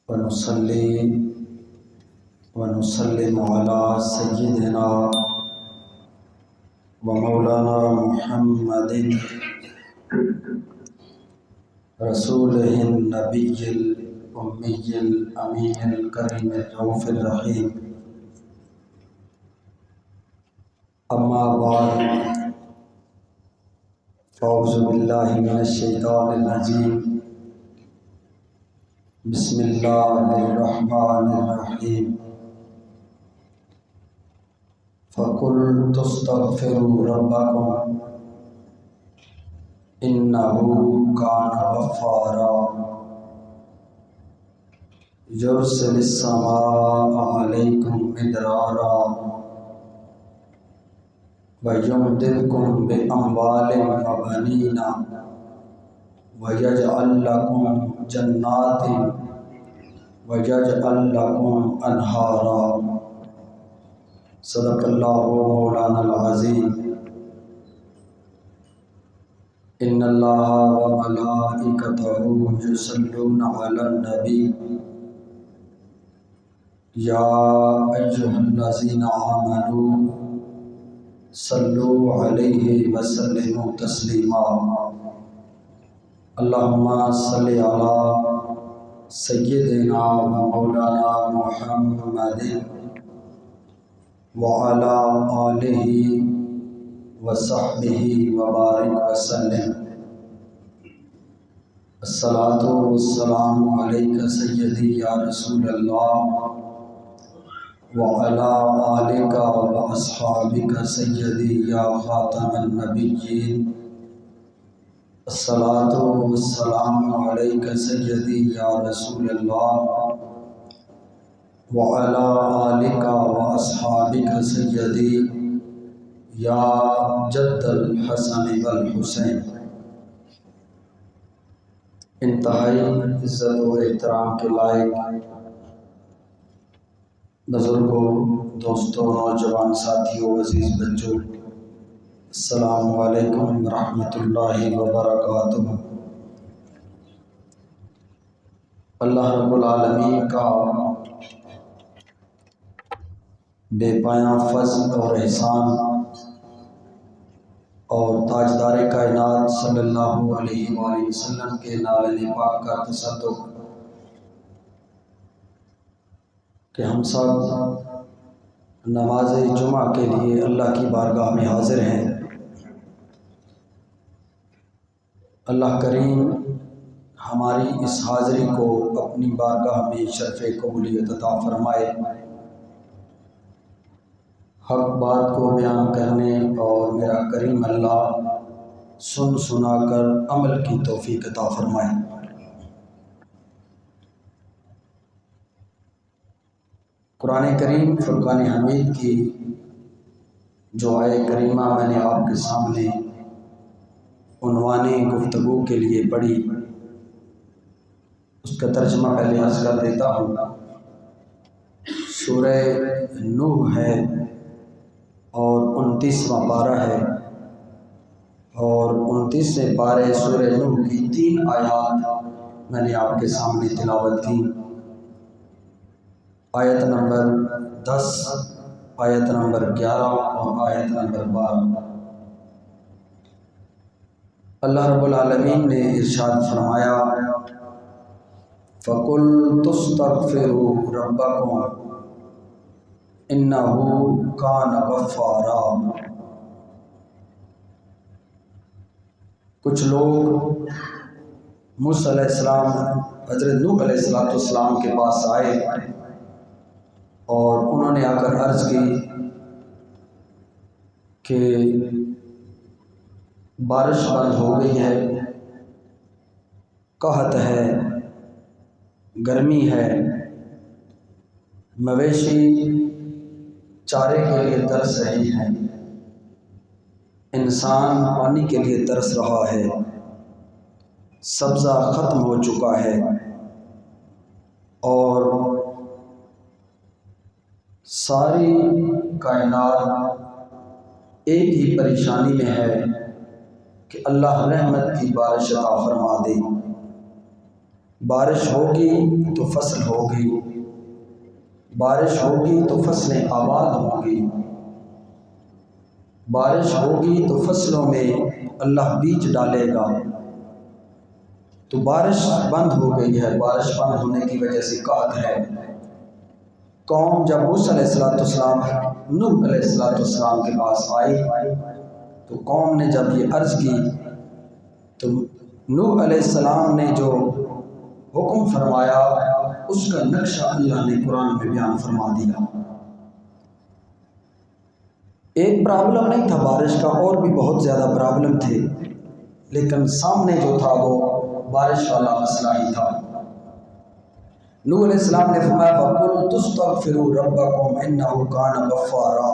ونصلي ونسلم على سيدنا ومولانا محمد رسوله النبي الأمي الأمين الكريم الرؤوف الرحيم. أما بعد، أعوذ بالله من الشيطان الرجيم. بسم الله الرحمن الرحيم. فَقُلْتُ اسْتَغْفِرُوا رَبَّكُمْ إِنَّهُ كَانَ غَفَّارًا يُرْسِلِ السَّمَاءَ عَلَيْكُمْ مِدْرَارًا وَيُمْدِدْكُمْ بِأَمْوَالٍ وَبَنِينَ وَيَجْعَلْ لَكُمْ جَنَّاتٍ وَيَجْعَلْ لَكُمْ أَنْهَارًا. صدق اللہ مولانا العظیم. ان اللہ وملائکتہ یصلون علی النبی یا ایھا الذین آمنوا صلوا علیہ وسلموا تسلیما. اللہم صلی علی سیدنا ومولانا محمد وعلى آلہ وصحبہ وبارک وسلم. الصلاۃ والسلام علیک سیدی یا رسول اللہ وعلى آلک واصحابک سیدی یا خاتم النبیین. الصلاۃ والسلام علیک سیدی یا رسول اللہ وعلى آلک واصحابک سیدی یا جد الحسن والحسین. انتہائی عزت و احترام کے لائق بزرگوں، دوستوں، نوجوان ساتھیوں، عزیز بچوں، السلام علیکم ورحمۃ اللہ وبرکاتہ. اللہ رب العالمین کا بے پایاں فضل اور احسان اور تاجدار کائنات صلی اللہ علیہ وآلہ وسلم کے نالے پاک کا تصدق کہ ہم سب نماز جمعہ کے لیے اللہ کی بارگاہ میں حاضر ہیں. اللہ کریم ہماری اس حاضری کو اپنی بارگاہ میں شرف قبولیت عطا فرمائے. حق بات کو بیان کرنے اور میرا کریم اللہ سن سنا کر عمل کی توفیق عطا فرمائے. قرآن کریم فرقان حمید کی جو آیت کریمہ میں نے آپ کے سامنے عنوان گفتگو کے لیے پڑھی، اس کا ترجمہ پہلے عرض کر دیتا ہوں. سورہ نوح ہے اور 29واں پارہ ہے، اور 29ویں پارے سورہ نوح کی 3 آیات میں نے آپ کے سامنے تلاوت کی. آیت نمبر 10، آیت نمبر 11 اور آیت نمبر 12. اللہ رب العالمین نے ارشاد فرمایا فَقُلْتُ اسْتَغْفِرُوا رَبَّكُمْ اِنَّهُ كَانَ غَفَّارًا. کچھ لوگ موسیٰ علیہ السلام حضرت نوح علیہ السلام کے پاس آئے اور انہوں نے آ کر عرض کی کہ بارش بند ہو گئی ہے، قحط ہے، گرمی ہے، مویشی چارے کے لیے ترس رہے ہیں، انسان پانی کے لیے ترس رہا ہے، سبزہ ختم ہو چکا ہے، اور ساری کائنات ایک ہی پریشانی میں ہے کہ اللہ رحمت کی بارش عطا فرما دے. بارش ہوگی تو فصل ہوگی، بارش ہوگی تو فصلیں آباد ہوں گی، بارش ہوگی تو فصلوں میں اللہ بیج ڈالے گا۔ تو بارش بند ہو گئی ہے، بارش بند ہونے کی وجہ سے قحط ہے۔ قوم جب موسیٰ علیہ السلام نوح علیہ السلام کے پاس آئی تو قوم نے جب یہ عرض کی تو نوح علیہ السلام نے جو حکم فرمایا اس کا نقشہ اللہ نے قرآن میں بیان فرما دیا۔ ایک پرابلم نہیں تھا بارش کا، اور بھی بہت زیادہ پرابلم تھے، لیکن سامنے جو تھا وہ بارش والا مسئلہ ہی تھا۔ نوح علیہ السلام نے فرمایا فَقُلْتُ اسْتَغْفِرُوا رَبَّكُمْ إِنَّهُ كَانَ غَفَّارًا۔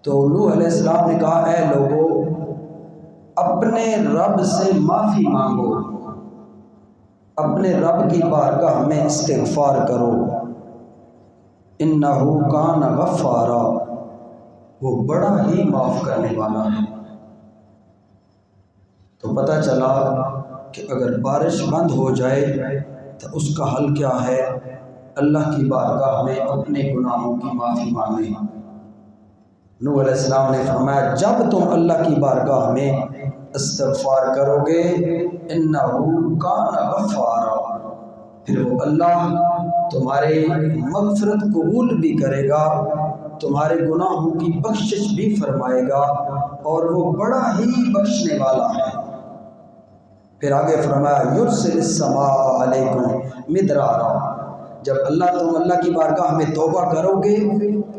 تو نوح علیہ السلام نے کہا اے لوگو اپنے رب سے معافی مانگو، اپنے رب کی بارگاہ میں استغفار کرو، إِنَّهُ كَانَ غَفَّارًا، وہ بڑا ہی معاف کرنے والا ہے۔ تو پتہ چلا کہ اگر بارش بند ہو جائے تو اس کا حل کیا ہے؟ اللہ کی بارگاہ میں اپنے گناہوں کی معافی مانگیں۔ نوح علیہ السلام نے فرمایا جب تم اللہ کی بارگاہ میں استغفار کرو گے إِنَّهُ كَانَ غَفَّارًا، پھر وہ اللہ تمہارے مغفرت قبول بھی کرے گا، تمہارے گناہوں کی بخشش بھی فرمائے گا، اور وہ بڑا ہی بخشنے والا ہے۔ پھر آگے فرمایا یرسل السماء علیکم مدرارا، جب تم اللہ کی بارگاہ میں توبہ کرو گے،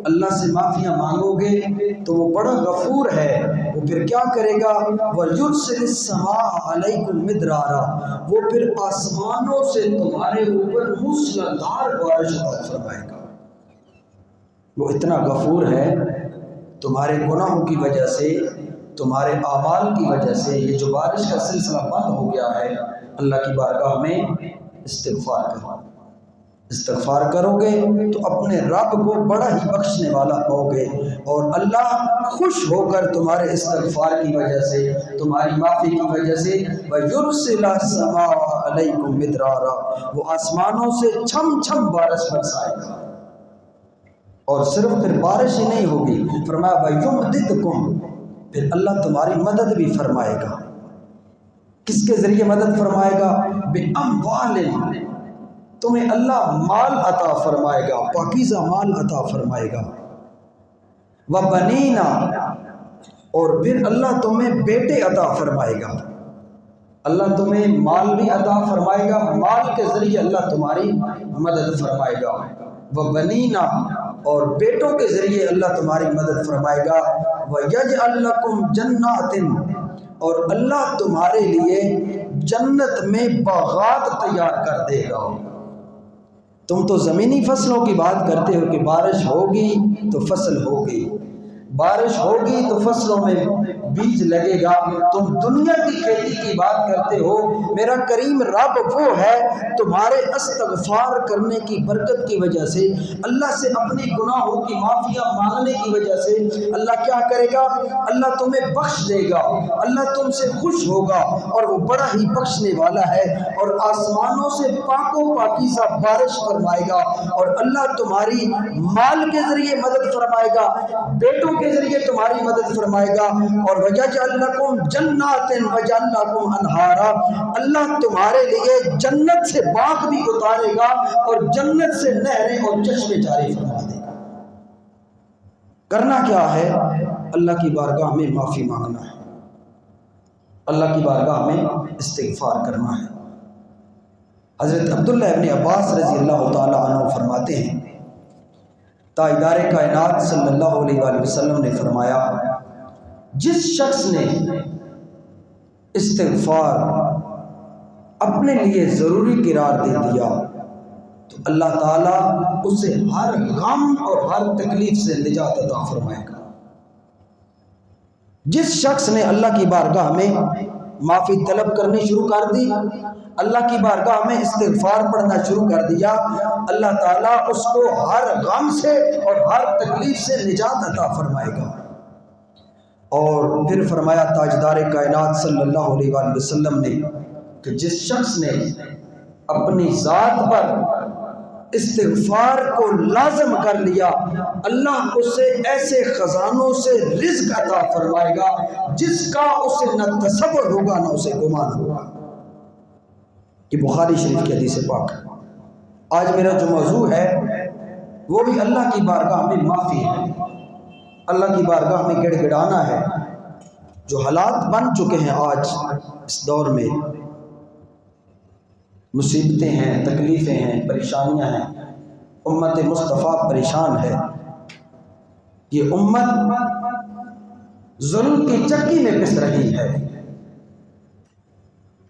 اللہ سے معافیاں مانگو گے تو وہ بڑا غفور ہے، وہ پھر کیا کرے گا؟ وَيُرْسِلِ السَّمَاءَ عَلَيْكُمْ مِدْرَارًا، وہ پھر آسمانوں سے تمہارے اوپر موسلادھار بارش عطا فرمائے گا۔ وہ اتنا غفور ہے، تمہارے گناہوں کی وجہ سے، تمہارے اعمال کی وجہ سے یہ جو بارش کا سلسلہ بند ہو گیا ہے، اللہ کی بارگاہ میں استغفار کرو، استغفار کرو گے تو اپنے رب کو بڑا ہی بخشنے والا پاؤ گے، اور اللہ خوش ہو کر تمہارے استغفار کی وجہ سے، تمہاری معافی کی وجہ سے وَيُرْسِلَ السَّمَاءَ عَلَيْكُمْ مِدْرَارًا، وہ آسمانوں سے چھم چھم بارش برسائے گا۔ اور صرف پھر بارش ہی نہیں ہوگی، فرمایا وَيُمْدِدْكُمْ، پھر اللہ تمہاری مدد بھی فرمائے گا۔ کس کے ذریعے مدد فرمائے گا؟ بِأَمْوَالٍ، تمہیں اللہ مال عطا فرمائے گا، پاکیزہ مال عطا فرمائے گا، وَبَنِينَ، اور پھر اللہ تمہیں بیٹے عطا فرمائے گا۔ اللہ تمہیں مال بھی عطا فرمائے گا، مال کے ذریعے اللہ تمہاری مدد فرمائے گا، وَبَنِينَ، اور بیٹوں کے ذریعے اللہ تمہاری مدد فرمائے گا، وَيَجْعَلْ لَكُمْ جَنَّاتٍ، اور اللہ تمہارے لیے جنت میں باغات تیار کر دے گا۔ تم تو زمینی فصلوں کی بات کرتے ہو کہ بارش ہوگی تو فصل ہوگی، بارش ہوگی تو فصلوں میں بیج لگے گا، تم دنیا کی کھیتی کی بات کرتے ہو۔ میرا کریم رب وہ ہے تمہارے استغفار کرنے کی برکت کی وجہ سے، اللہ سے اپنی گناہوں کی معافیاں مانگنے کی وجہ سے اللہ کیا کرے گا؟ اللہ تمہیں بخش دے گا، اللہ تم سے خوش ہوگا، اور وہ بڑا ہی بخشنے والا ہے، اور آسمانوں سے پاک و پاکیزہ بارش فرمائے گا، اور اللہ تمہاری مال کے ذریعے مدد فرمائے گا، بیٹوں کے ذریعے تمہاری مدد فرمائے گا، اور وَيَجْعَلْ لَكُمْ جَنَّاتٍ وَيَجْعَلْ لَكُمْ أَنْهَارًا، اللہ تمہارے لیے جنت سے باغ بھی اتارے گا، اور جنت سے نہریں اور چشمے جاری فرما دے گا۔ کرنا کیا ہے؟ اللہ کی بارگاہ میں معافی مانگنا ہے، اللہ کی بارگاہ میں استغفار کرنا ہے۔ حضرت عبداللہ ابن عباس رضی اللہ تعالیٰ عنہ فرماتے ہیں تاجدار کائنات صلی اللہ علیہ وآلہ وسلم نے فرمایا جس شخص نے استغفار اپنے لیے ضروری قرار دے دیا تو اللہ تعالیٰ اسے ہر غم اور ہر تکلیف سے نجات عطا فرمائے گا۔ جس شخص نے اللہ کی بارگاہ میں معافی طلب کرنی شروع کر دی، اللہ کی بارگاہ میں استغفار پڑھنا شروع کر دیا، اللہ تعالیٰ اس کو ہر غم سے اور ہر تکلیف سے نجات عطا فرمائے گا۔ اور پھر فرمایا تاجدار کائنات صلی اللہ علیہ وآلہ وسلم نے کہ جس شخص نے اپنی ذات پر استغفار کو لازم کر لیا، اللہ اسے ایسے خزانوں سے رزق عطا فرمائے گا جس کا اسے نہ تصور ہوگا نہ اسے گمان ہوگا۔ یہ بخاری شریف کی حدیث پاک ہے۔ آج میرا جو موضوع ہے وہ بھی اللہ کی بارگاہ میں معافی ہے، اللہ کی بارگاہ میں گڑ گڑانا ہے۔ جو حالات بن چکے ہیں آج اس دور میں، مصیبتیں ہیں، تکلیفیں ہیں، پریشانیاں ہیں، امت مصطفیٰ پریشان ہے۔ یہ امت ظلم کی چکی میں پس رہی ہے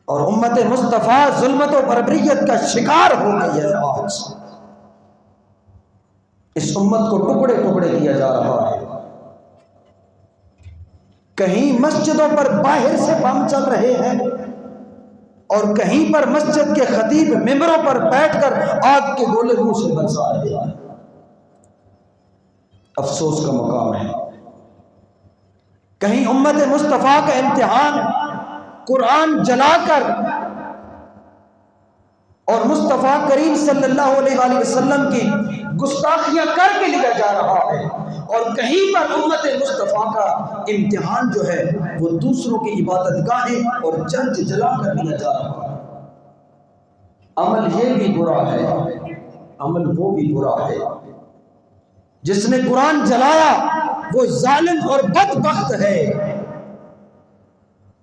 اور امت مصطفیٰ ظلمت و بربریت کا شکار ہو گئی ہے۔ آج اس امت کو ٹکڑے ٹکڑے کیا جا رہا ہے۔ کہیں مسجدوں پر باہر سے بم چل رہے ہیں اور کہیں پر مسجد کے خطیب ممبروں پر بیٹھ کر آگ کے گولے منہ سے برسا رہے ہیں۔ افسوس کا مقام ہے۔ کہیں امت مصطفیٰ کا امتحان قرآن جلا کر اور مصطفیٰ کریم صلی اللہ علیہ وآلہ وسلم کی گستاخیاں کر کے لیا جا رہا ہے، اور کہیں پر امت مصطفیٰ کا امتحان جو ہے وہ دوسروں کی عبادت گاہیں اور چرچ جلا کر لیا جا رہا ہے۔ عمل یہ بھی برا ہے، عمل وہ بھی برا ہے۔ جس نے قرآن جلایا وہ ظالم اور بدبخت ہے،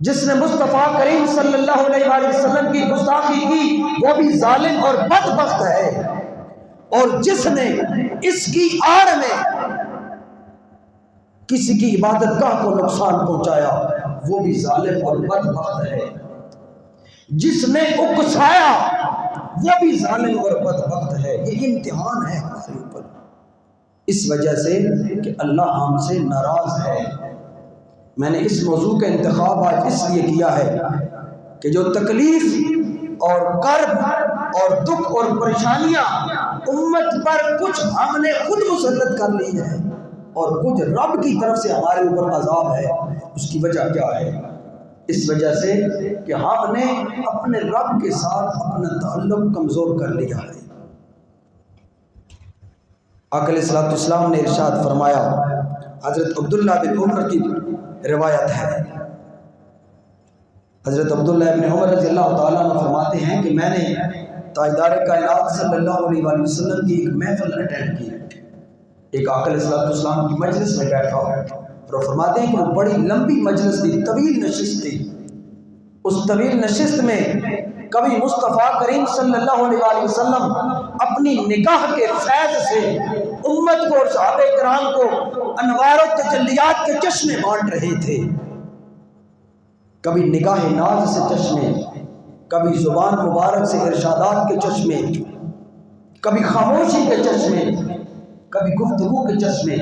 جس نے مصطفیٰ کریم صلی اللہ علیہ وآلہ وسلم کی گستاخی کی وہ بھی ظالم اور بدبخت ہے، اور جس نے اس کی آڑ میں کسی کی عبادت گاہ کو نقصان پہنچایا وہ بھی ظالم اور بدبخت ہے، جس نے اکسایا وہ بھی ظالم اور بدبخت ہے۔ یہ امتحان ہے ہمارے اوپر، اس وجہ سے کہ اللہ ہم سے ناراض ہے۔ میں نے اس موضوع کا انتخاب آج اس لیے کیا ہے کہ جو تکلیف اور کرب اور دکھ اور پریشانیاں امت پر کچھ ہم نے خود مسلط کر لی ہے اور کچھ رب کی طرف سے ہمارے اوپر عذاب ہے، اس کی وجہ کیا ہے؟ اس وجہ سے کہ ہم نے اپنے رب کے ساتھ اپنا تعلق کمزور کر لیا ہے۔ آقا علیہ الصلوۃ والسلام نے ارشاد فرمایا، حضرت عبداللہ بن عمر کی روایت ہے، حضرت عبداللہ بن عمر رضی اللہ تعالیٰ عنہ فرماتے ہیں کہ میں نے تاجدار کائنات صلی اللہ علیہ وآلہ وسلم کی ایک محفل اٹینڈ کی، ایک آقا علیہ الصلوۃ والسلام کی مجلس میں بیٹھا اور وہ فرماتے ہیں کہ وہ بڑی لمبی مجلس تھی، طویل نشست تھی۔ اس طویل نشست میں کبھی مصطفیٰ کریم صلی اللہ علیہ وآلہ وسلم اپنی نگاہ کے فیض سے امت کو اور صحابہ کرام کو انوار و تجلیات کے چشمے بانٹ رہے تھے، کبھی نگاہ ناز سے چشمے، کبھی زبان مبارک سے ارشادات کے چشمے، کبھی خاموشی کے چشمے، کبھی گفتگو کے چشمے،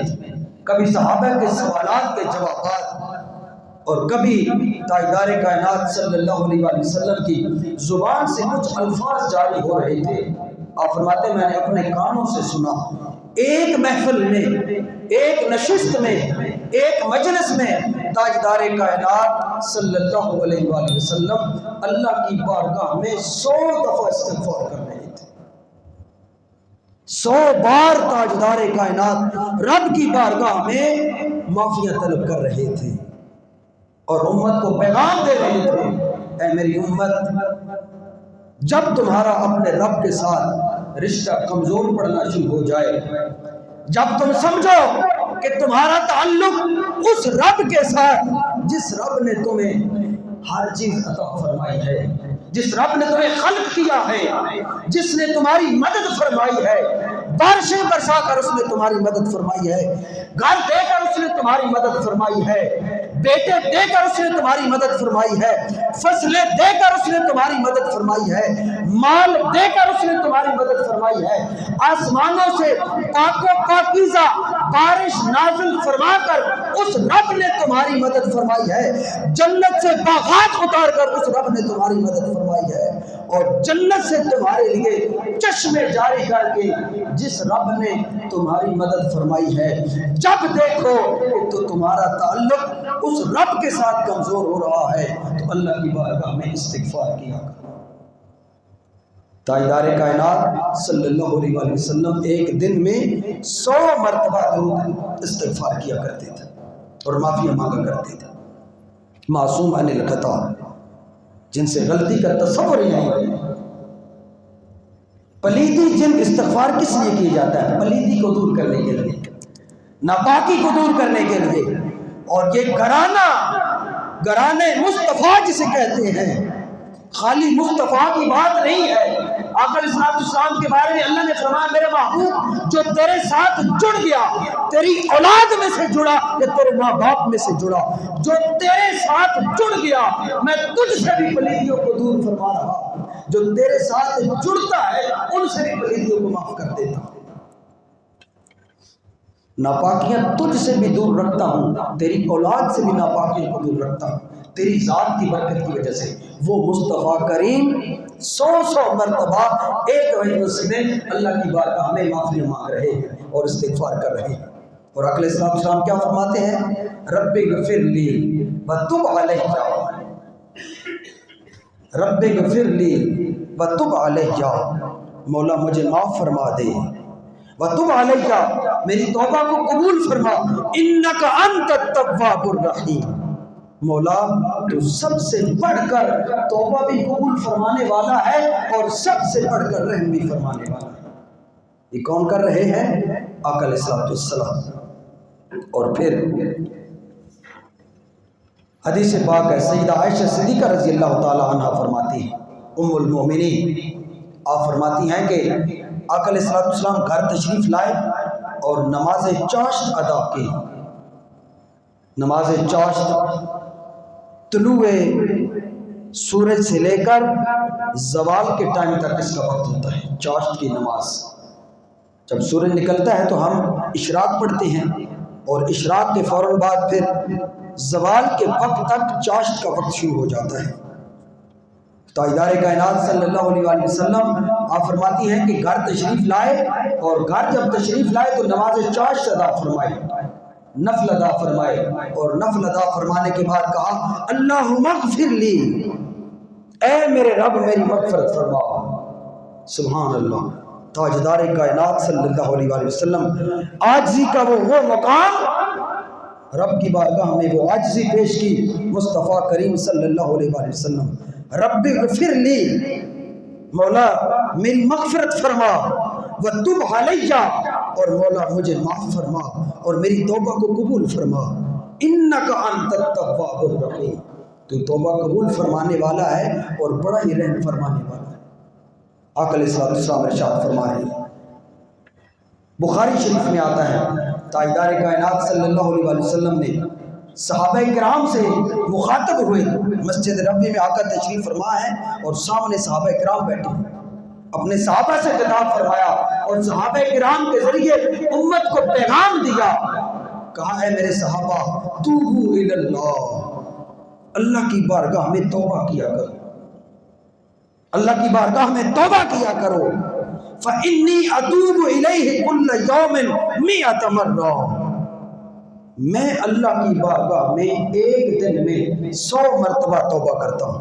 کبھی صحابہ کے سوالات کے جوابات، اور کبھی تاجدار کائنات صلی اللہ علیہ وآلہ وسلم کی زبان سے کچھ الفاظ جاری ہو رہے تھے۔ آپ فرماتے ہیں میں نے اپنے کانوں سے سنا، ایک محفل میں، ایک نشست میں، ایک مجلس میں تاجدار کائنات صلی اللہ علیہ وآلہ وسلم اللہ کی بارگاہ میں 100 دفعہ استغفار کر رہے تھے۔ 100 بار تاجدار کائنات رب کی بارگاہ میں معافیاں طلب کر رہے تھے اور امت کو پیغام دے رہے تھے، اے میری امت، جب تمہارا اپنے رب کے ساتھ رشتہ کمزور پڑنا شروع ہو جائے، جب تم سمجھو کہ تمہارا تعلق اس رب کے ساتھ جس رب نے تمہیں ہر چیز عطا فرمائی ہے، جس رب نے تمہیں خلق کیا ہے، جس نے تمہاری مدد فرمائی ہے، بارشیں برسا کر اس نے تمہاری مدد فرمائی ہے، گھر دے کر اس نے تمہاری مدد فرمائی ہے، بیٹے دے کر اس نے تمہاری مدد فرمائی ہے، فصلیں دے کر اس نے تمہاری مدد فرمائی ہے، مال دے کر اس نے تمہاری مدد فرمائی ہے، آسمانوں سے پاک و پاکیزہ بارش نازل فرما کر اس رب نے تمہاری مدد فرمائی ہے، جنت سے باغات اتار کر اس رب نے تمہاری مدد فرمائی ہے، اور جنت سے تمہارے لیے چشمے جاری کر کے جس رب نے تمہاری مدد فرمائی ہے، جب دیکھو تو تمہارا تعلق اس رب کے ساتھ کمزور ہو رہا ہے تو اللہ کی بارگاہ میں استغفار کیا کرو۔ تاجدار کائنات صلی اللہ علیہ وآلہ وسلم ایک دن میں 100 مرتبہ درود استغفار کیا کرتے تھے اور معافی مانگا کرتے تھے۔ معصوم عن الخطا، جن سے غلطی کا تصور ہی نہیں۔ پلیتی جن استغفار کس لیے کیا جاتا ہے؟ پلیتی کو دور کرنے کے لیے، ناپاکی کو دور کرنے کے لیے۔ اور یہ گرانے مصطفیٰ جسے کہتے ہیں، خالی مصطفیٰ کی بات نہیں ہے۔ آقا علیہ السلام کے بارے میں اللہ نے فرمایا میرے محبوب جو تیرے ساتھ جڑ گیا، تیری اولاد میں سے جڑا یا تیرے ماں باپ میں سے جڑا، جو تیرے ساتھ جڑ گیا میں تجھ سے بھی پلیتیوں کو دور فرما رہا ہوں، جو تیرے ساتھ جڑتا ہے ان سے بھی پلیتیوں کو معاف کر دیتا ہوں، ناپاکیاں تجھ سے بھی دور رکھتا ہوں، تیری اولاد سے بھی ناپاکیوں کو دور رکھتا ہوں، تیری ذات کی برکت کی وجہ سے۔ وہ مصطفیٰ کریم 100 مرتبہ ایک مجلس میں اللہ کی بارگاہ میں معافی مانگ رہے ہیں اور استغفار کر رہے ہیں۔ اور علیہ السلام کیا فرماتے ہیں؟ رب اغفر لی وتب علیہ، رب اغفر لی وتب علیہ، مولا مجھے معاف فرما دے، وتب علیہ، میری توبہ کو قبول فرما، انک انت التواب الرحیم، مولا تو سب سے بڑھ کر توبہ بھی قبول فرمانے والا ہے اور سب سے بڑھ کر رحم بھی فرمانے والا ہے۔ یہ کون کر رہے ہیں؟ آقا علیہ السلام۔ اور پھر حدیث پاک ہے، سیدہ عائشہ صدیقہ رضی اللہ تعالی عنہ فرماتی ہیں، ام المومنین، آپ فرماتی ہیں کہ آقا علیہ السلام گھر تشریف لائے اور نماز چاشت ادا کی۔ نماز چاشت طلوع سورج سے لے کر زوال کے ٹائم تک اس کا وقت ہوتا ہے، چاشت کی نماز۔ جب سورج نکلتا ہے تو ہم اشراق پڑھتے ہیں اور اشراق کے فوراً بعد پھر زوال کے وقت تک چاشت کا وقت شروع ہو جاتا ہے۔ تاجدار کائنات صلی اللہ علیہ وآلہ وسلم آپ فرماتی ہیں کہ گھر تشریف لائے اور گھر جب تشریف لائے تو نماز چاشت ادا فرمائے، نفل ادا فرمائے، اور نفل ادا فرمانے کے بعد کہا اللہم اغفر لی، اے میرے رب میری مغفرت فرما۔ سبحان اللہ، تاجدار کائنات صلی اللہ علیہ وآلہ وسلم عاجزی کا وہ مقام، رب کی بارگاہ میں وہ عاجزی پیش کی مصطفیٰ کریم صلی اللہ علیہ وآلہ وسلم، رب اغفر لی، مولا میری مغفرت فرما، وتب علیہ، اور مولا مجھے معاف فرما اور میری توبہ کو قبول فرما، انک انت التواب الرحیم، تو توبہ قبول فرمانے والا ہے اور بڑا ہی رحم فرمانے والا ہے۔ آقا علیہ السلام ارشاد فرما رہے ہیں، بخاری شریف میں آتا ہے، تاجدار کائنات صلی اللہ علیہ وآلہ وسلم نے صحابہ کرام سے مخاطب ہوئے، مسجد نبوی میں آقا تشریف فرما ہے اور سامنے صحابہ کرام بیٹھے ہیں، اپنے صحابہ سے خطاب فرمایا اور صحابہ کرام کے ذریعے امت کو پیغام دیا، کہا ہے میرے صحابہ توبوا الی اللہ، اللہ کی بارگاہ میں توبہ کیا کرو، اللہ کی بارگاہ میں توبہ کیا کرو، فإنی اتوب الیہ کل یوم 100 مرہ، میں اللہ کی بارگاہ میں ایک دن میں 100 مرتبہ توبہ کرتا ہوں۔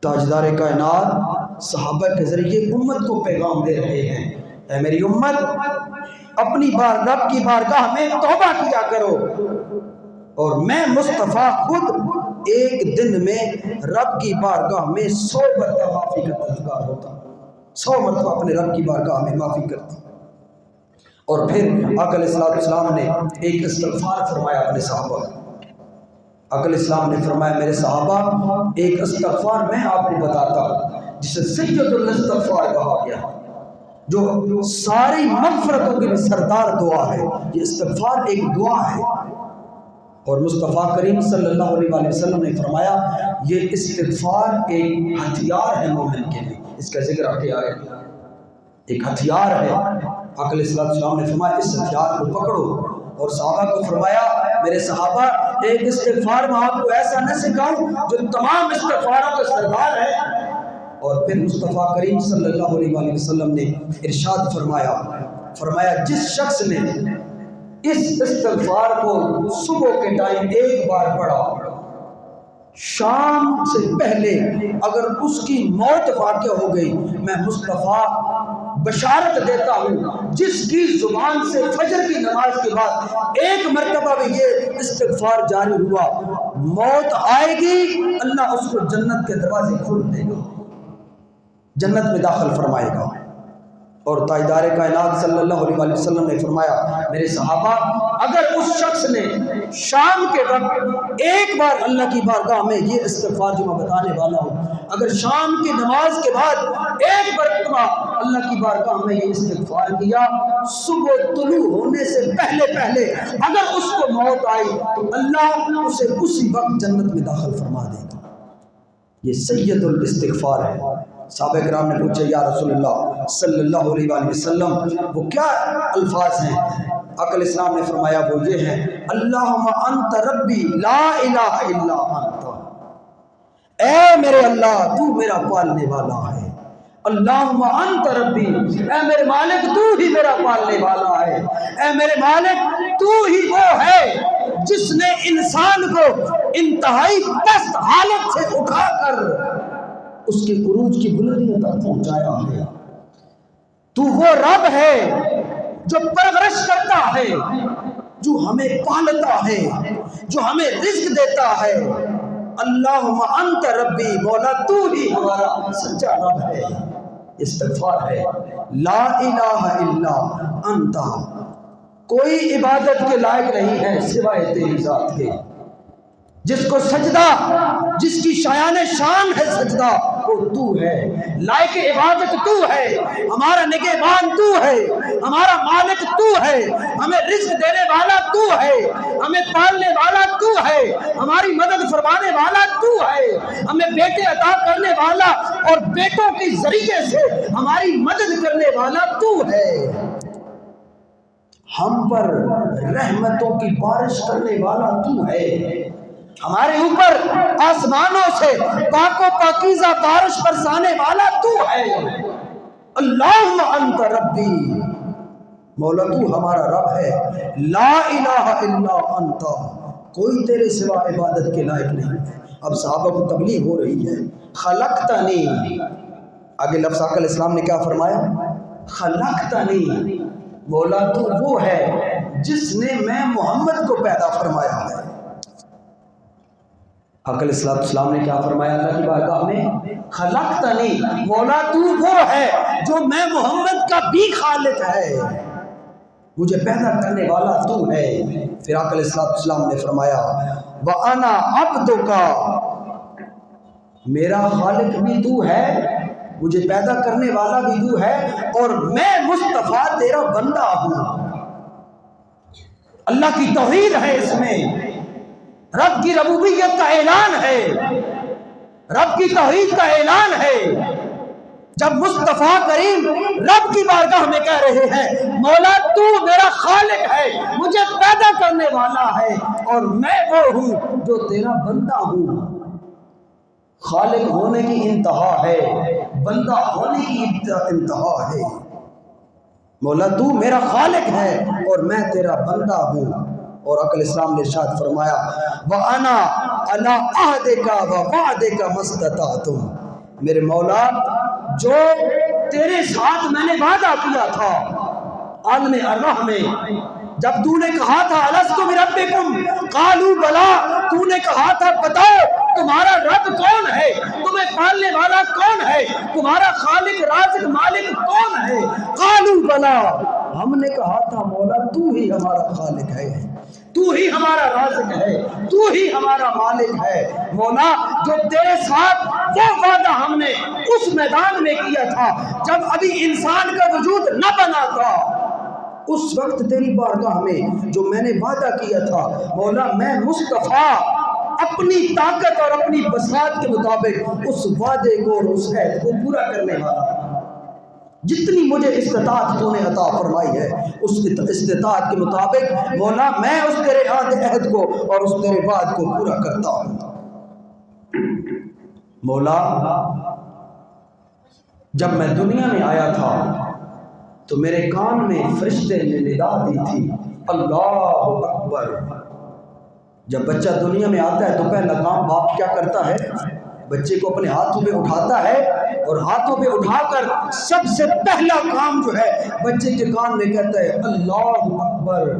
تاجدار کائنات صحابہ کے ذریعے امت کو پیغام دے رہے ہیں، اے میری امت اپنی رب کی بارگاہ میں توبہ کیا کرو، اور میں مصطفیٰ خود ایک دن میں رب کی بارگاہ میں 100 مرتبہ معافی کا طلبگار ہوتا ہوں، 100 مرتبہ اپنے رب کی بارگاہ میں معافی کرتا ہوں۔ اور پھر آقا علیہ السلام نے ایک استغفار فرمایا اپنے صحابہ، آقا علیہ السلام نے فرمایا میرے صحابہ ایک استغفار میں آپ کو بتاتا ہوں جسے سید الاستغفار کہا گیا، جو ساری مغفرتوں کے سردار دعا ہے، یہ استغفار ایک دعا ہے، اور مصطفیٰ کریم صلی اللہ علیہ وآلہ وسلم نے فرمایا یہ استغفار ایک ہتھیار ہے مومن کے لیے، اس کا ذکر آگے آئے گا، ایک ہتھیار ہے۔ آقا علیہ السلام نے فرمایا اس ہتھیار کو پکڑو، اور صحابہ کو فرمایا میرے صحابہ ایک استغفار میں آپ کو ایسا نہ سکھاؤں جو تمام استغفاروں کا سردار ہے۔ اور پھر مصطفیٰ کریم صلی اللہ علیہ وآلہ وسلم نے ارشاد فرمایا جس شخص نے اس استغفار کو صبح کے ٹائم ایک بار پڑھا شام سے پہلے اگر اس کی موت واقع ہو گئی، میں مصطفیٰ بشارت دیتا ہوں جس کی زبان سے فجر کی نماز کے بعد ایک مرتبہ بھی یہ استغفار جاری ہوا، موت آئے گی، اللہ اس کو جنت کے دروازے کھول دے گا، جنت میں داخل فرمائے گا۔ اور تاجدار کائنات صلی اللہ علیہ وسلم نے فرمایا، میرے صحابہ، اگر اس شخص نے شام کے وقت ایک بار اللہ کی بارگاہ میں یہ استغفار جو میں بتانے والا ہوں، اگر شام کی نماز کے بعد ایک مرتبہ اللہ کی بارگاہ میں یہ استغفار کیا، صبح طلوع ہونے سے پہلے پہلے اگر اس کو موت آئی تو اللہ اسے اسی وقت جنت میں داخل فرما دے گا۔ یہ سید الاستغفار ہے۔ صحابہ کرام نے پوچھا، یا رسول اللہ صلی اللہ علیہ وآلہ وسلم وہ کیا الفاظ ہیں؟ آقا اسلام نے فرمایا وہ یہ ہیں، اللہم انت ربی لا الہ الا انت، اے میرے اللہ تو میرا پالنے والا ہے، اللہم انت ربی، اے میرے مالک تو ہی میرا پالنے والا ہے، اے میرے مالک تو ہی وہ ہے جس نے انسان کو انتہائی پست حالت سے اٹھا کر اس کے عروج کی بلندیوں تک پہنچایا ہے، تو وہ رب ہے جو پرورش کرتا ہے، جو ہمیں پالتا ہے، جو ہمیں رزق دیتا ہے۔ اللہم انت ربی، مولا تو ہی ہمارا سچا رب ہے۔ استغفار ہے، لا الہ الا انت، کوئی عبادت کے لائق نہیں ہے سوائے تیری ذات کے، جس کو سجدہ، جس کی شایان شان ہے سجدہ، وہ تو ہے، لائق عبادت تو ہے، ہمارا نگہبان تو ہے، ہمارا مالک تو ہے، ہمیں رزق دینے والا تو ہے، ہمیں پالنے والا تو ہے، ہماری مدد فرمانے والا تو ہے، ہمیں بیٹے عطا کرنے والا اور بیٹوں کے ذریعے سے ہماری مدد کرنے والا تو ہے، ہم پر رحمتوں کی بارش کرنے والا تو ہے، ہمارے اوپر آسمانوں سے پاک و پاکیزہ بارش برسانے والا تو ہے۔ اللہم انت ربی، مولا تو ہمارا رب ہے، لا الہ الا انت، کوئی تیرے سوا عبادت کے لائق نہیں۔ اب صحابہ کو تبلیغ ہو رہی ہے، خلقتنی، آگے لفظ آقا علیہ السلام نے کیا فرمایا؟ خلقتنی، مولا تو وہ ہے جس نے میں محمد کو پیدا فرمایا ہے۔ آقا علیہ السلام نے کیا فرمایا اللہ کی بارگاہ میں؟ خلقتنی، مولا تو وہ ہے جو میں محمد کا بھی خالق ہے، مجھے پیدا کرنے والا تو ہے۔ پھر آقا علیہ السلام نے فرمایا وَأَنَا عَبْدُكَ، میرا خالق بھی تو ہے، مجھے پیدا کرنے والا بھی تو ہے، اور میں مصطفیٰ تیرا بندہ ہوں۔ اللہ کی توحید ہے اس میں، رب کی ربوبیت کا اعلان ہے، رب کی توحید کا اعلان ہے۔ جب مصطفیٰ کریم رب کی بارگاہ میں کہہ رہے ہیں مولا تو میرا خالق ہے، مجھے پیدا کرنے والا ہے، اور میں وہ ہوں جو تیرا بندہ ہوں، خالق ہونے کی انتہا ہے، بندہ ہونے کی انتہا ہے۔ مولا تو میرا خالق ہے اور میں تیرا بندہ ہوں۔ اور آقا علیہ السلام نے ارشاد فرمایا وَأَنَا عَلَىٰ عَهْدِكَ وَوَعْدِكَ مَا اسْتَطَعْتُ، میرے مولا جو تیرے ساتھ میں نے وعدہ کیا تھا عالم ارواح میں، جب تو نے کہا تھا الست بربکم قالوا بلا، تو نے کہا تھا بتاؤ تمہارا رب کون ہے، تمہیں پالنے والا کون ہے، تمہارا خالق رازق مالک کون ہے، قالوا بلا، ہم نے کہا تھا مولا تو ہی ہمارا خالق ہے، تو ہی ہمارا رازق ہے، تو ہی ہمارا مالک ہے۔ مولا جو تیرے ساتھ وہ وعدہ ہم نے اس میدان میں کیا تھا جب ابھی انسان کا وجود نہ بنا تھا، اس وقت تیری بارگاہ میں جو میں نے وعدہ کیا تھا مولا، میں مصطفیٰ اپنی طاقت اور اپنی بساط کے مطابق اس وعدے کو اور اس عہد کو پورا کرنے والا، جتنی مجھے استطاعت تو نے عطا فرمائی ہے اس استطاعت کے مطابق مولا میں اس تیرے عہد کو اور اس تیرے وعد کو پورا کرتا ہوں۔ مولا جب میں دنیا میں آیا تھا تو میرے کان میں فرشتے نے ندا دی تھی اللہ اکبر، جب بچہ دنیا میں آتا ہے تو پہلا کام باپ کیا کرتا ہے؟ بچے کو اپنے ہاتھوں پہ اٹھاتا ہے اور ہاتھوں پہ اٹھا کر سب سے پہلا کام جو ہے بچے کے کان میں کہتا ہے اللہ اکبر۔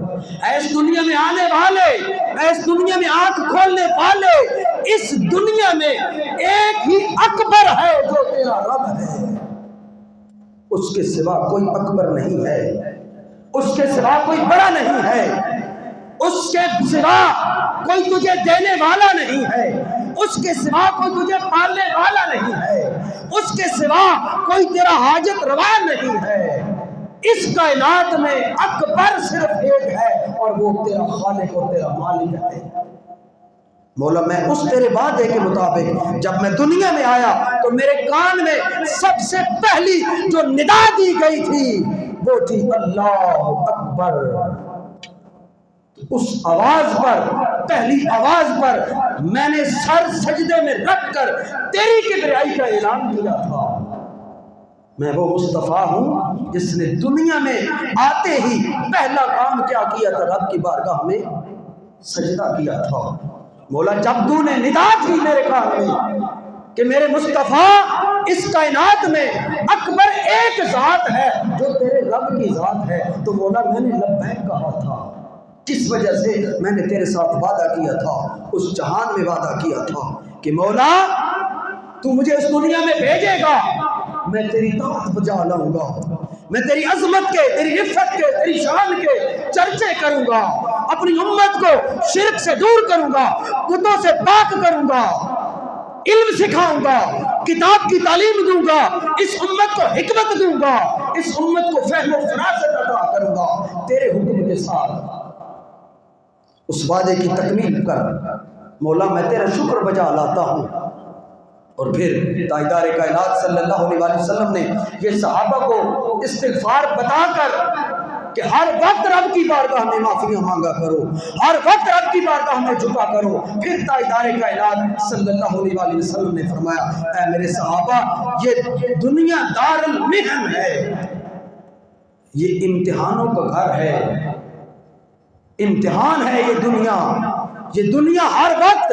اس دنیا میں آنے والے، اس دنیا میں آنکھ کھولنے والے، اس دنیا میں ایک ہی اکبر ہے جو تیرا رب ہے، اس کے سوا کوئی اکبر نہیں ہے، اس کے سوا کوئی بڑا نہیں ہے، اس کے سوا کوئی تجھے دینے والا نہیں ہے، اس کے سوا کوئی تجھے پالنے والا نہیں ہے، اس کے سوا کوئی تیرا حاجت روا نہیں ہے۔ اس کائنات میں اکبر صرف ایک ہے اور وہ تیرا خالق اور تیرا مالک ہے۔ مولا میں اس تیرے وعدے کے مطابق جب میں دنیا میں آیا تو میرے کان میں سب سے پہلی جو ندا دی گئی تھی وہ تھی اللہ اکبر۔ اس آواز پر، پہلی آواز پر میں نے سر سجدے میں رکھ کر تیری کبریائی کا اعلان کیا تھا۔ میں وہ مصطفیٰ ہوں جس نے دنیا میں آتے ہی پہلا کام کیا کیا تھا؟ رب کی بارگاہ میں سجدہ کیا تھا۔ مولا جب تو نے ندا تھی میرے کان میں کہ میرے مصطفیٰ اس کائنات میں اکبر ایک ذات ہے جو تیرے رب کی ذات ہے، تو مولا میں نے لبیک کہا تھا۔ کس وجہ سے؟ میں نے تیرے ساتھ وعدہ کیا تھا، اس جہان میں وعدہ کیا تھا کہ مولا تو مجھے اس دنیا میں بھیجے گا، میں تیری طاعت بجا لاؤں گا، میں تیری عظمت کے، تیری عفت کے، تیری شان کے چرچے کروں گا، اپنی امت کو شرک سے دور کروں گا، بتوں سے پاک کروں گا، علم سکھاؤں گا، کتاب کی تعلیم دوں گا، اس امت کو حکمت دوں گا، اس امت کو فہم و فراست عطا کروں گا تیرے حکم کے ساتھ۔ اس وعدے کی تکمیل کر مولا میں تیرا شکر بجا لاتا ہوں۔ اور پھر تاجدار کائنات صلی اللہ علیہ وآلہ وسلم نے یہ صحابہ کو استغفار بتا کر کہ ہر وقت رب کی بارگاہ میں معافیاں مانگا کرو، ہر وقت رب کی بارگاہ میں جھکا کرو۔ پھر تاجدار کائنات صلی اللہ علیہ وآلہ وسلم نے فرمایا اے میرے صحابہ، یہ دنیا دار المحن ہے، یہ امتحانوں کا گھر ہے، امتحان ہے یہ دنیا ہر وقت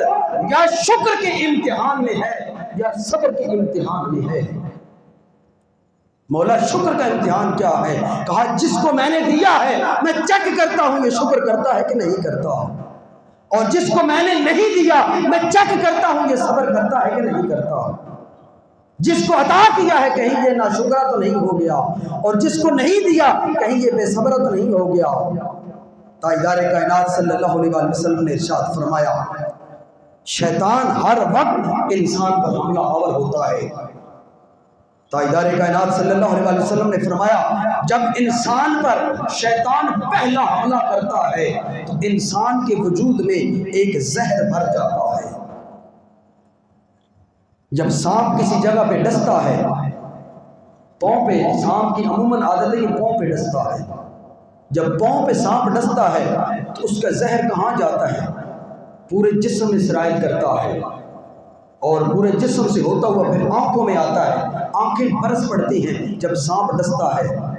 یا شکر کے امتحان میں ہے یا صبر کے امتحان میں ہے۔ مولا شکر کا امتحان کیا ہے؟ کہا جس کو میں نے دیا ہے میں چیک کرتا ہوں یہ شکر کرتا ہے کہ نہیں کرتا، اور جس کو میں نے نہیں دیا میں چیک کرتا ہوں یہ صبر کرتا ہے کہ نہیں کرتا۔ جس کو عطا کیا ہے کہیں یہ ناشکرا تو نہیں ہو گیا، اور جس کو نہیں دیا کہیں یہ بے صبر تو نہیں ہو گیا۔ تاجدار کائنات صلی اللہ علیہ وآلہ وسلم نے ارشاد فرمایا شیطان ہر وقت انسان پر حملہ آور ہوتا ہے۔ تاجدار کائنات صلی اللہ علیہ وآلہ وسلم نے فرمایا جب انسان پر شیطان پہلا حملہ کرتا ہے تو انسان کے وجود میں ایک زہر بھر جاتا ہے۔ جب سانپ کسی جگہ پہ ڈستا ہے، پاؤں پہ، سانپ کی عموماً عادت ہے کہ پاؤں پہ ڈستا ہے، جب پاؤں پہ سانپ ڈستا ہے تو اس کا زہر کہاں جاتا ہے؟ پورے جسم میں سرایت کرتا ہے، اور پورے جسم سے ہوتا ہوا پھر آنکھوں میں آتا ہے، آنکھیں برس پڑتی ہیں جب سانپ ڈستا ہے۔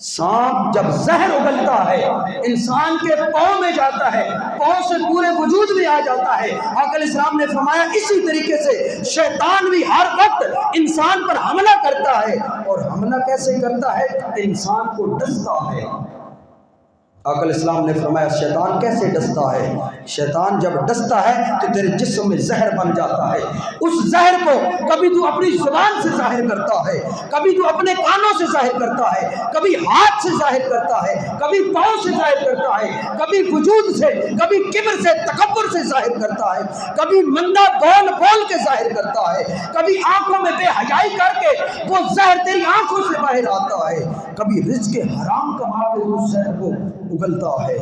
سانپ جب زہر اگلتا ہے انسان کے پاؤں میں جاتا ہے، پاؤں سے پورے وجود میں آ جاتا ہے۔ آقا علیہ السلام نے فرمایا اسی طریقے سے شیطان بھی ہر وقت انسان پر حملہ کرتا ہے، اور حملہ کیسے کرتا ہے؟ انسان کو ڈستا ہے۔ آقا علیہ السلام نے فرمایا شیطان کیسے ڈستا ہے؟ شیطان جب ڈستا ہے تو تیرے جسم میں زہر بن جاتا ہے، اس زہر کو کبھی تو اپنی زبان سے ظاہر کرتا ہے، کبھی تو اپنے کانوں سے ظاہر کرتا ہے، کبھی ہاتھ سے ظاہر کرتا ہے، کبھی پاؤں سے ظاہر کرتا ہے، کبھی وجود سے، کبھی کبر سے، تکبر سے ظاہر کرتا ہے، کبھی مندہ بول بول کے ظاہر کرتا ہے، کبھی آنکھوں میں بے حیائی کر کے وہ زہر تیری آنکھوں سے باہر آتا ہے، کبھی رزق حرام کما کے اس زہر کو اگلتا ہے،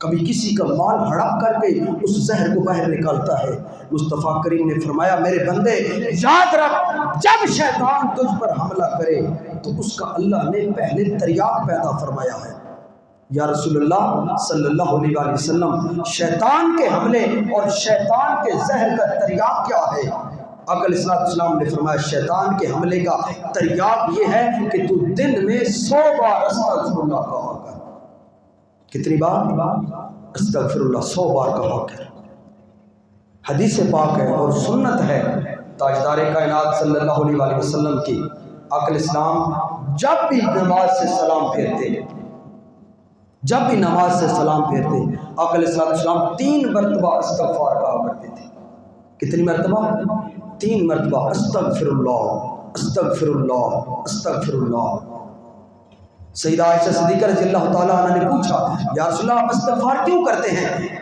کبھی کسی کا مال ہڑپ کر کے اس زہر کو باہر نکالتا ہے۔ مصطفیٰ کریم نے فرمایا میرے بندے یاد رکھ جب شیطان تجھ پر حملہ کرے تو اس کا اللہ نے پہلے تریاق پیدا فرمایا ہے۔ یا رسول اللہ صلی اللہ علیہ وآلہ وسلم شیطان کے حملے اور شیطان کے زہر کا تریاق کیا ہے؟ آقا علیہ السلام نے فرمایا شیطان کے حملے کا تریاق یہ ہے کہ تو دن میں 100 بار استغفر اللہ کہا کر۔ کتنی بار؟ استغفر اللہ 100 بار کہا کریں۔ حدیث پاک ہے اور سنت ہے تاجدار کائنات صلی اللہ علیہ وسلم کی آقا اسلام جب بھی نماز سے سلام پھیرتے، جب بھی نماز سے سلام پھیرتے آقا علیہ السلام 3 مرتبہ استغفار کہا کرتے تھے۔ کتنی مرتبہ؟ 3 مرتبہ، استغفر اللہ استغفر اللہ استغفر اللہ۔ سیدہ عائشہ صدیقہ رضی اللہ تعالیٰ عنہ نے پوچھا یا رسول اللہ آپ استغفار کیوں کرتے ہیں؟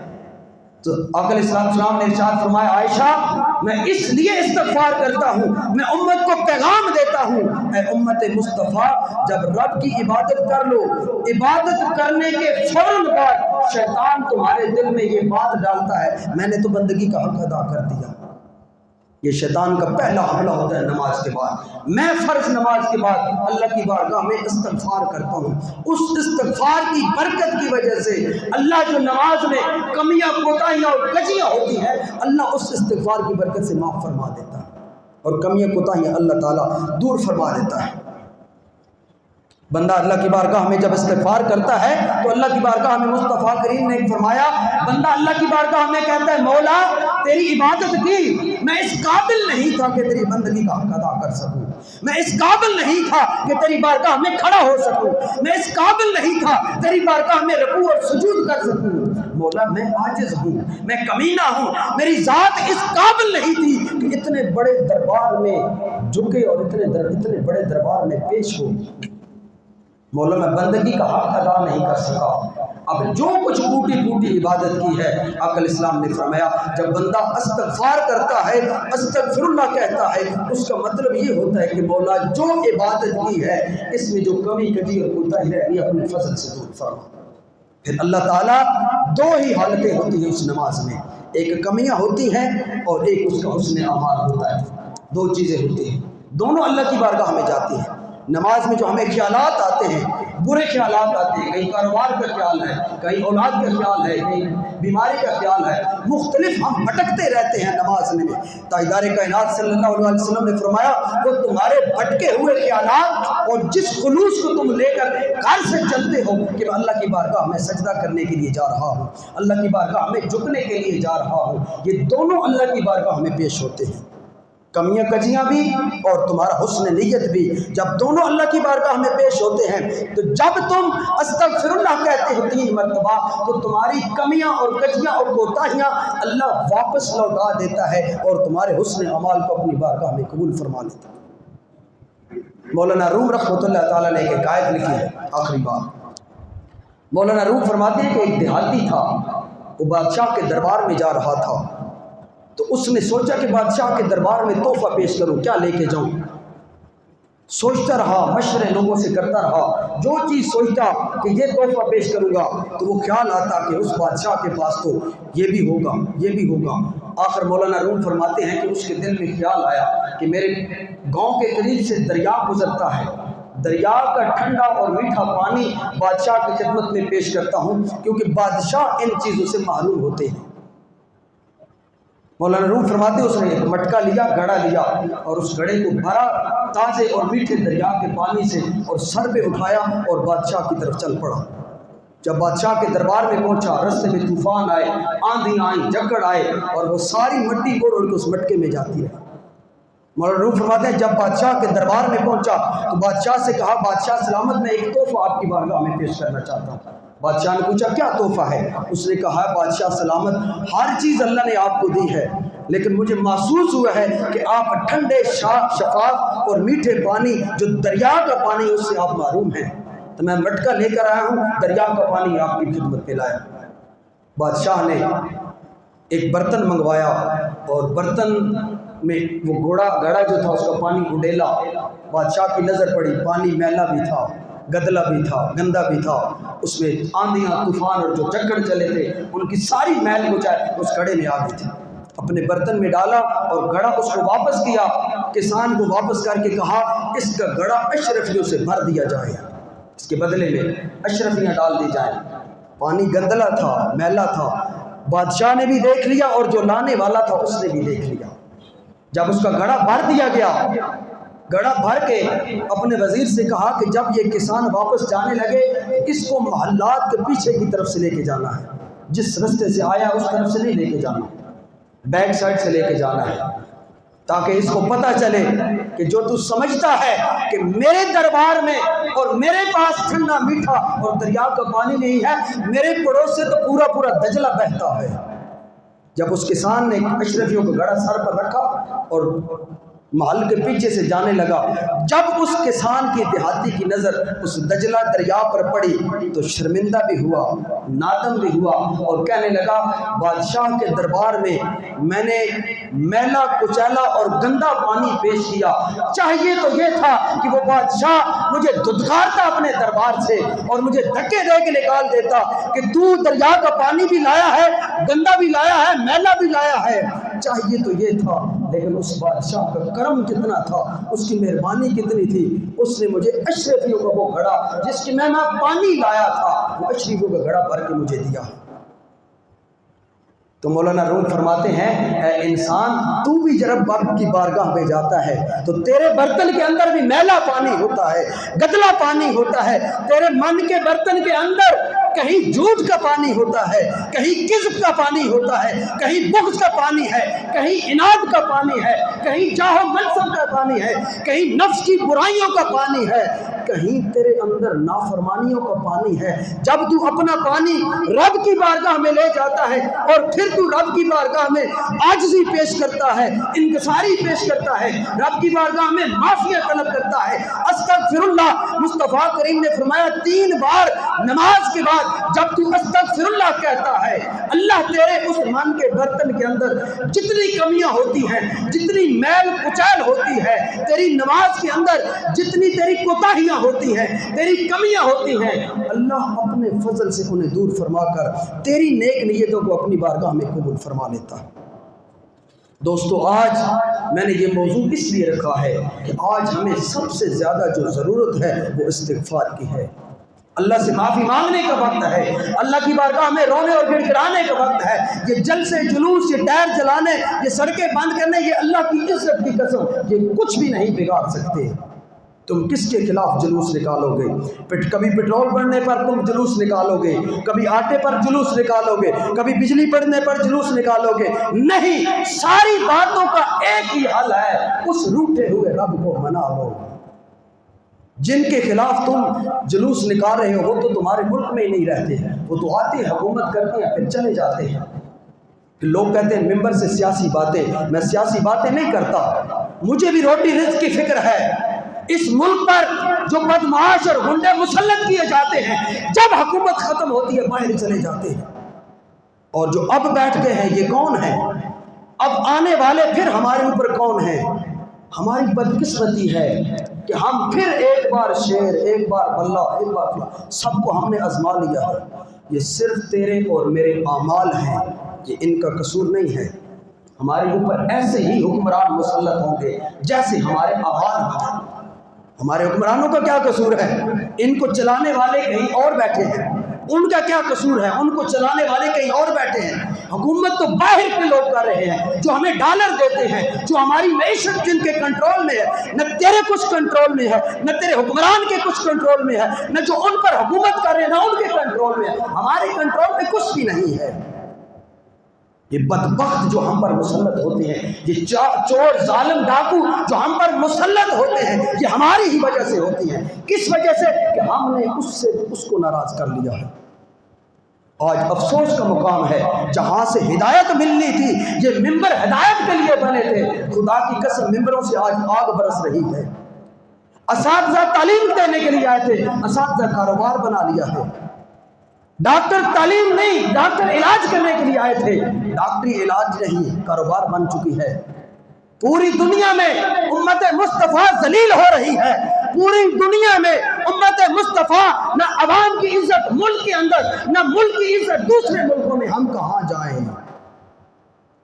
تو آقا علیہ السلام نے ارشاد فرمایا عائشہ میں اس لیے استغفار کرتا ہوں، میں امت کو پیغام دیتا ہوں اے امت مصطفیٰ جب رب کی عبادت کر لو، عبادت کرنے کے فوراً بعد شیطان تمہارے دل میں یہ بات ڈالتا ہے میں نے تو بندگی کا حق ادا کر دیا۔ یہ شیطان کا پہلا حملہ ہوتا ہے نماز کے بعد۔ میں فرض نماز کے بعد اللہ کی بارگاہ میں استغفار کرتا ہوں، اس استغفار کی برکت کی وجہ سے اللہ جو نماز میں کمیاں کوتاہیاں اور کجیاں ہوتی ہیں اللہ اس استغفار کی برکت سے معاف فرما دیتا ہے، اور کمیاں کوتاہیاں اللہ تعالیٰ دور فرما دیتا ہے۔ بندہ اللہ کی بارگاہ میں جب استغفار کرتا ہے تو اللہ کی بارگاہ میں مصطفیٰ کریم نے فرمایا بندہ اللہ کی بارگاہ میں کہتا ہے مولا تیری عبادت کی میں اس قابل نہیں تھا کہ تیری بندگی کا حق ادا کر سکوں، میں اس قابل نہیں تھا کہ تیری بارگاہ میں کھڑا ہو سکوں، میں اس قابل نہیں تھا تیری بارگاہ میں رکوع اور سجود کر سکوں، مولا میں عاجز ہوں، میں کمینہ ہوں، میری ذات اس قابل نہیں تھی کہ اتنے بڑے دربار میں جھکے اور اتنے بڑے دربار میں پیش ہو، مولا میں بندگی کا حق ادا نہیں کر سکا۔ اب جو کچھ ٹوٹی پھوٹی عبادت کی ہے آقا علیہ السلام نے فرمایا جب بندہ استغفار کرتا ہے استغفر اللہ کہتا ہے اس کا مطلب یہ ہوتا ہے کہ مولا جو عبادت کی ہے اس میں جو کمی کجی اور کوتاہی ہے یہ اپنے فضل سے دور فرما۔ پھر اللہ تعالیٰ 2 ہی حالتیں ہوتی ہیں اس نماز میں، ایک کمیاں ہوتی ہیں اور ایک اس کا حسن اعمال ہوتا ہے، 2 چیزیں ہوتی ہیں، دونوں اللہ کی بارگاہ میں جاتی ہیں۔ نماز میں جو ہمیں خیالات آتے ہیں، برے خیالات آتے ہیں، کہیں کاروبار کا خیال ہے، کہیں اولاد کا خیال ہے، کہیں بیماری کا خیال ہے، مختلف ہم بھٹکتے رہتے ہیں نماز میں۔ تاجدار کائنات صلی اللہ علیہ وسلم نے فرمایا وہ تمہارے بھٹکے ہوئے خیالات اور جس خلوص کو تم لے کر گھر سے چلتے ہو کہ میں اللہ کی بارگاہ میں سجدہ کرنے کے لیے جا رہا ہوں، اللہ کی بارگاہ میں جھکنے کے لیے جا رہا ہوں، یہ دونوں اللہ کی بارگاہ میں پیش ہوتے ہیں، کمیاں کجیاں بھی اور تمہارا حسن نیت بھی جب دونوں اللہ کی بارگاہ میں پیش ہوتے ہیں تو جب تم استغفر اللہ کہتے ہو 3 مرتبہ تو تمہاری کمیاں اور کجیاں اور کوتاہیاں اللہ واپس لوٹا دیتا ہے اور تمہارے حسن اعمال کو اپنی بارگاہ میں قبول فرما لیتا ہے۔ مولانا روم رحمۃ اللہ تعالیٰ نے ایک آیت لکھی ہے، آخری بات مولانا روم فرماتے ہیں کہ ایک دیہاتی تھا، وہ بادشاہ کے دربار میں جا رہا تھا تو اس نے سوچا کہ بادشاہ کے دربار میں تحفہ پیش کروں، کیا لے کے جاؤں؟ سوچتا رہا، مشورے لوگوں سے کرتا رہا، جو چیز سوچتا کہ یہ تحفہ پیش کروں گا تو وہ خیال آتا کہ اس بادشاہ کے پاس تو یہ بھی ہوگا یہ بھی ہوگا۔ آخر مولانا روم فرماتے ہیں کہ اس کے دل میں خیال آیا کہ میرے گاؤں کے قریب سے دریا گزرتا ہے، دریا کا ٹھنڈا اور میٹھا پانی بادشاہ کی خدمت میں پیش کرتا ہوں کیونکہ بادشاہ ان چیزوں سے محروم ہوتے ہیں۔ مولانا روم فرماتے اس نے ایک مٹکا لیا، گھڑا لیا اور اس گھڑے کو بھرا تازے اور میٹھے دریا کے پانی سے اور سر پہ اٹھایا اور بادشاہ کی طرف چل پڑا۔ جب بادشاہ کے دربار میں پہنچا رستے میں طوفان آئے، آندھی آئیں، جھکڑ آئے اور وہ ساری مٹی کو اس مٹکے میں جاتی رہی۔ مولانا روم فرماتے ہیں جب بادشاہ کے دربار میں پہنچا تو بادشاہ سے کہا بادشاہ سلامت میں ایک تحفہ آپ کی بارگاہ میں پیش کرنا چاہتا ہوں۔ بادشاہ نے پوچھا کیا تحفہ ہے؟ اس نے کہا بادشاہ سلامت ہر چیز اللہ نے آپ کو دی ہے لیکن مجھے محسوس ہوا ہے کہ آپ ٹھنڈے شفاف اور میٹھے پانی جو دریا کا پانی اس سے آپ محروم ہیں، تو میں مٹکا لے کر آیا ہوں، دریا کا پانی آپ کی خدمت میں لایا۔ بادشاہ نے ایک برتن منگوایا اور برتن میں وہ گھڑا جو تھا اس کا پانی اڈیلا۔ بادشاہ کی نظر پڑی، پانی میلا بھی تھا، گدلا بھی تھا، گندا بھی تھا، اس میں آندھیاں طوفان اور جو جھکڑ چلے تھے ان کی ساری میل گچائے اس گھڑے میں آ گئی تھی۔ اپنے برتن میں ڈالا اور گھڑا اس کو واپس کیا، کسان کو واپس کر کے کہا اس کا گھڑا اشرفیوں سے بھر دیا جائے، اس کے بدلے میں اشرفیاں ڈال دی جائیں۔ پانی گندلا تھا، میلا تھا، بادشاہ نے بھی دیکھ لیا اور جو لانے والا تھا اس نے بھی دیکھ لیا۔ جب اس کا گھڑا بھر دیا گیا، گھڑا بھر کے اپنے وزیر سے کہا کہ جب یہ کسان واپس جانے لگے اس کو محلات کے پیچھے کی طرف سے لے کے جانا ہے، جس رستے سے آیا اس طرف سے نہیں لے کے جانا، بیک سائڈ سے لے کے جانا ہے، تاکہ اس کو پتہ چلے کہ جو تو سمجھتا ہے کہ میرے دربار میں اور میرے پاس ٹھنڈا میٹھا اور دریا کا پانی نہیں ہے، میرے پڑوس سے تو پورا پورا دجلہ بہتا ہے۔ جب اس کسان نے اشرفیوں کا گھڑا سر پر رکھا اور محل کے پیچھے سے جانے لگا، جب اس کسان کی دیہاتی کی نظر اس دجلہ دریا پر پڑی تو شرمندہ بھی ہوا، نادم بھی ہوا، اور کہنے لگا بادشاہ کے دربار میں نے میلا کچیلا اور گندا پانی پیش کیا، چاہیے تو یہ تھا کہ وہ بادشاہ مجھے دھتکارتا اپنے دربار سے اور مجھے دھکے دے کے نکال دیتا کہ تو دریا کا پانی بھی لایا ہے، گندا بھی لایا ہے، میلا بھی لایا ہے، چاہیے تو یہ تھا۔ لیکن اس بادشاہ کا کرم کتنا تھا، اس کی مہربانی کتنی تھی، اس نے مجھے اشرفیوں کا وہ گھڑا جس کی میں پانی لایا تھا، وہ اشرفیوں کا گھڑا بھر کے مجھے دیا۔ تو مولانا روم فرماتے ہیں اے انسان، تو بھی جب رب کی بارگاہ میں جاتا ہے تو تیرے برتن کے اندر بھی میلا پانی ہوتا ہے، گدلا پانی ہوتا ہے، تیرے من کے برتن کے اندر کہیں جھوٹ کا پانی ہوتا ہے، کہیں کذب کا پانی ہوتا ہے، کہیں بغض کا پانی ہے، کہیں عناد کا پانی ہے، کہیں جاہ و منصب کا پانی ہے، کہیں نفس کی برائیوں کا پانی ہے، کہیں تیرے اندر نافرمانیوں کا پانی ہے۔ جب تو اپنا پانی رب کی بارگاہ میں لے جاتا ہے اور پھر تو رب کی بارگاہ میں عاجزی پیش کرتا ہے، انکساری پیش کرتا ہے، رب کی بارگاہ میں معافیت طلب کرتا ہے، استغفر اللہ، مصطفیٰ کریم نے فرمایا 3 بار نماز کے بعد جب تو استغفر اللہ کہتا ہے، اللہ تیرے اس من کے برتن کے اندر جتنی کمیاں ہوتی ہیں، جتنی میل کچیل ہوتی ہے، تیری نماز کے اندر جتنی تیری کوتاہیاں ہوتی ہیں، تیری کمیاں ہوتی ہیں، اللہ اپنے فضل سے انہیں دور فرما کر تیری نیک نیتوں کو اپنی بارگاہ میں قبول فرما لیتا ہے۔ دوستو، آج میں نے یہ موضوع اس لیے رکھا ہے کہ آج ہمیں سب سے زیادہ جو ضرورت ہے وہ استغفار کی ہے۔ اللہ سے معافی مانگنے کا وقت ہے، اللہ کی بارگاہ میں رونے اور گڑ گڑانے کا وقت ہے۔ یہ جلسے جلوس، یہ ٹائر جلانے، یہ سڑکیں بند کرنے، یہ اللہ کی عزت کی قسم یہ کچھ بھی نہیں بگاڑ سکتے۔ تم کس کے خلاف جلوس نکالو گے؟ کبھی پیٹرول بڑھنے پر تم جلوس نکالو گے، کبھی آٹے پر جلوس نکالو گے، کبھی بجلی بڑھنے پر جلوس نکالو گے، نہیں، ساری باتوں کا ایک ہی حل ہے، اس روٹھے ہوئے رب کو منا لو۔ جن کے خلاف تم جلوس نکال رہے ہو وہ تو تمہارے ملک میں ہی نہیں رہتے ہیں، وہ تو آتے ہیں، حکومت کرتے ہیں، پھر چلے جاتے ہیں۔ لوگ کہتے ہیں ممبر سے سیاسی باتیں، میں سیاسی باتیں نہیں کرتا، مجھے بھی روٹی رزق کی فکر ہے۔ اس ملک پر جو بدمعاش اور گنڈے مسلط کیے جاتے ہیں، جب حکومت ختم ہوتی ہے باہر چلے جاتے ہیں، اور جو اب بیٹھ گئے ہیں یہ کون ہیں؟ اب آنے والے پھر ہمارے اوپر کون ہیں؟ ہماری بدقسمتی ہے کہ ہم پھر ایک بار شیر، ایک بار بلہ، ایک بار فلاں، سب کو ہم نے آزما لیا ہے۔ یہ صرف تیرے اور میرے اعمال ہیں، یہ ان کا قصور نہیں ہے۔ ہمارے اوپر ایسے ہی حکمران مسلط ہوں گے جیسے ہمارے اعمال ہیں۔ ہمارے حکمرانوں کا کیا قصور ہے؟ ان کو چلانے والے کہیں اور بیٹھے ہیں، ان کا کیا قصور ہے؟ ان کو چلانے والے کہیں اور بیٹھے ہیں۔ حکومت تو باہر کے لوگ کر رہے ہیں جو ہمیں ڈالر دیتے ہیں، جو ہماری معیشت جن کے کنٹرول میں ہے۔ نہ تیرے کچھ کنٹرول میں ہے، نہ تیرے حکمران کے کچھ کنٹرول میں ہے، نہ جو ان پر حکومت کر رہے ہیں نہ ان کے کنٹرول میں ہے۔ ہمارے کنٹرول میں کچھ بھی نہیں ہے۔ یہ بدبخت جو ہم پر مسلط ہوتے ہیں، یہ چور، ظالم، ڈاکو جو ہم پر مسلط ہوتے ہیں، یہ ہماری ہی وجہ سے ہوتی ہیں۔ کس وجہ سے؟ کہ ہم نے اس کو ناراض کر لیا ہے۔ آج افسوس کا مقام ہے، جہاں سے ہدایت ملنی تھی، یہ ممبر ہدایت کے لیے بنے تھے، خدا کی قسم ممبروں سے آج آگ برس رہی ہے۔ اساتذہ تعلیم دینے کے لیے آئے تھے، اساتذہ کاروبار بنا لیا ہے۔ ڈاکٹر تعلیم نہیں، ڈاکٹر علاج کرنے کے لیے آئے تھے، ڈاکٹری علاج نہیں، کاروبار بن چکی ہے۔ پوری دنیا میں امت مصطفیٰ ذلیل ہو رہی ہے، پوری دنیا میں امت مصطفیٰ نہ عوام کی عزت ملک کے اندر، نہ ملک کی عزت دوسرے ملکوں میں، ہم کہاں جائیں؟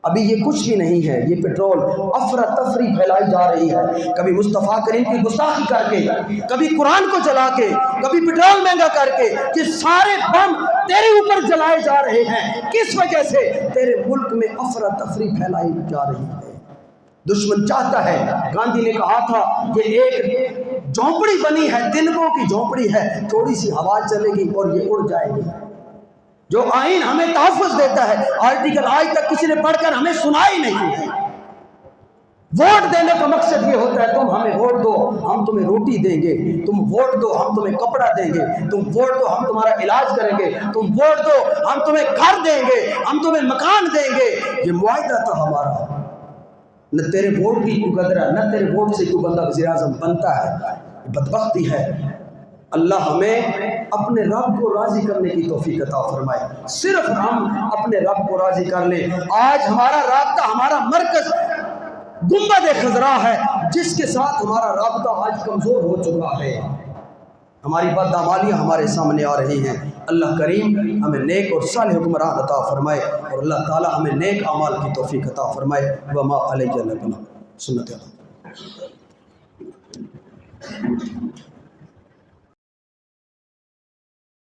ابھی یہ کچھ بھی نہیں ہے، یہ پیٹرول افراتفری پھیلائی جا رہی ہے، کبھی مصطفیٰ کریم کی گستاخی کر کے، کبھی قرآن کو جلا کے، کبھی پیٹرول مہنگا کر کے، یہ سارے بم تیرے اوپر جلائے جا رہے ہیں۔ کس وجہ سے؟ تیرے ملک میں افراتفری پھیلائی جا رہی ہے۔ دشمن چاہتا ہے، گاندھی نے کہا تھا یہ ایک جھونپڑی بنی ہے، تنکوں کی جھونپڑی ہے، تھوڑی سی ہوا چلے گی اور یہ اڑ جائے گی۔ جو آئین ہمیں تحفظ دیتا ہے، آرٹیکل آج تک کسی نے پڑھ کر ہمیں سنا ہی نہیں ہے۔ ووٹ دینے کا مقصد یہ ہوتا ہے تم ہمیں ووٹ دو ہم تمہیں روٹی دیں گے، تم ووٹ دو ہم تمہیں کپڑا دیں گے، تم ووٹ دو ہم تمہارا علاج کریں گے، تم ووٹ دو ہم تمہیں گھر دیں گے، ہم تمہیں مکان دیں گے۔ یہ معاہدہ تھا ہمارا۔ نہ تیرے ووٹ کی کوئی قدر ہے، نہ تیرے ووٹ سے کوئی بندہ وزیر اعظم بنتا ہے۔ یہ بدبختی ہے۔ اللہ ہمیں اپنے رب کو راضی کرنے کی توفیق عطا فرمائے۔ صرف ہم اپنے رب کو راضی کر لیں۔ آج ہمارا رابطہ، ہمارا مرکز گنبد خضرا ہے، جس کے ساتھ ہمارا رابطہ آج کمزور ہو چکا ہے۔ ہماری بدعمالیاں ہمارے سامنے آ رہی ہیں۔ اللہ کریم ہمیں نیک اور صالح حکمران عطا فرمائے، اور اللہ تعالی ہمیں نیک اعمال کی توفیق عطا فرمائے۔ وما علیہ سنت اللہ۔